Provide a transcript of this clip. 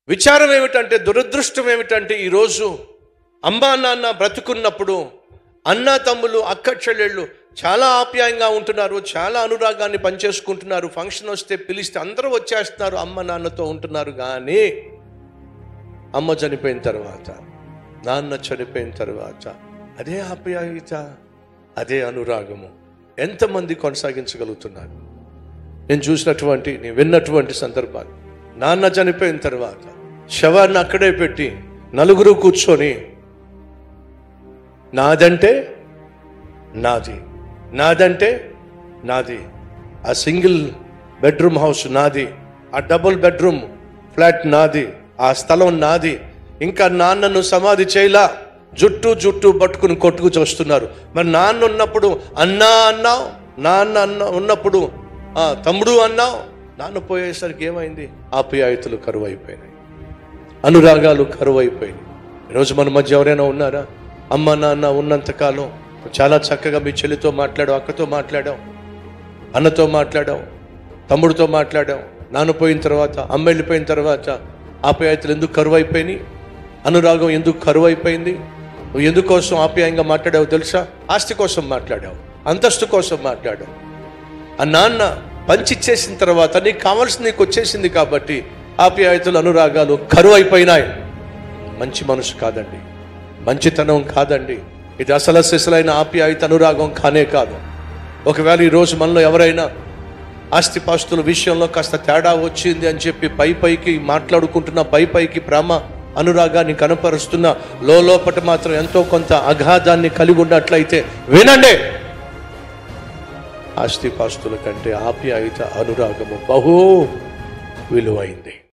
విచారం ఏమిటంటే, దురదృష్టం ఏమిటంటే, ఈరోజు అమ్మా నాన్న బ్రతుకున్నప్పుడు అన్న తమ్ములు అక్క చెల్లెళ్ళు చాలా ఆప్యాయంగా ఉంటున్నారు, చాలా అనురాగాన్ని పనిచేసుకుంటున్నారు. ఫంక్షన్ వస్తే పిలిస్తే అందరూ వచ్చేస్తున్నారు, అమ్మ నాన్నతో ఉంటున్నారు. కానీ అమ్మ చనిపోయిన తర్వాత, నాన్న చనిపోయిన తర్వాత అదే ఆప్యాయత, అదే అనురాగము ఎంతమంది కొనసాగించగలుగుతున్నారు? నేను చూసినటువంటి, నేను విన్నటువంటి సందర్భాలు, నాన్న చనిపోయిన తర్వాత శవాన్ని అక్కడే పెట్టి నలుగురు కూర్చొని నాదంటే నాది, నాదంటే నాది, ఆ సింగిల్ బెడ్రూమ్ హౌస్ నాది, ఆ డబుల్ బెడ్రూమ్ ఫ్లాట్ నాది, ఆ స్థలం నాది. ఇంకా నాన్నను సమాధి చేయలా, జుట్టు పట్టుకుని కొట్టుకు చూస్తున్నారు. మరి నాన్న ఉన్నప్పుడు అన్నా అన్నావు, నాన్న ఉన్నప్పుడు తమ్ముడు అన్నావు. నాన్న పోయేసరికి ఏమైంది? ఆప్యాయతలు కరువు అయిపోయినాయి, అనురాగాలు కరువు అయిపోయినాయి. ఈరోజు మన మధ్య ఎవరైనా ఉన్నారా? అమ్మ నాన్న ఉన్నంతకాలం చాలా చక్కగా మీ చెల్లితో మాట్లాడావు, అక్కతో మాట్లాడావు, అన్నతో మాట్లాడావు, తమ్ముడితో మాట్లాడావు. నాన్న పోయిన తర్వాత, అమ్మ వెళ్ళిపోయిన తర్వాత ఆప్యాయతలు ఎందుకు కరువు అయిపోయినాయి? అనురాగం ఎందుకు కరువు అయిపోయింది? నువ్వు ఎందుకోసం ఆప్యాయంగా మాట్లాడావు తెలుసా? ఆస్తి కోసం మాట్లాడావు, అంతస్తు కోసం మాట్లాడావు. ఆ నాన్న పంచిచ్చేసిన తర్వాత నీకు కావాల్సింది నీకు వచ్చేసింది కాబట్టి ఆప్యాయతలు అనురాగాలు కరువు అయిపోయినాయి. మంచి మనసు కాదండి, మంచితనం కాదండి, ఇది అసలు సిసలైన ఆప్యాయత అనురాగం కానే కాదు. ఒకవేళ ఈరోజు మనలో ఎవరైనా ఆస్తిపాస్తుల విషయంలో కాస్త తేడా వచ్చింది అని చెప్పి పైకి మాట్లాడుకుంటున్న, పైకి ప్రేమ అనురాగాన్ని కనపరుస్తున్న, లోపట మాత్రం ఎంతో కొంత అగాధాన్ని కలిగి ఉన్నట్లయితే వినండి, ఆస్తిపాస్తుల కంటే ఆప్యాయత అనురాగము బహు విలువైంది.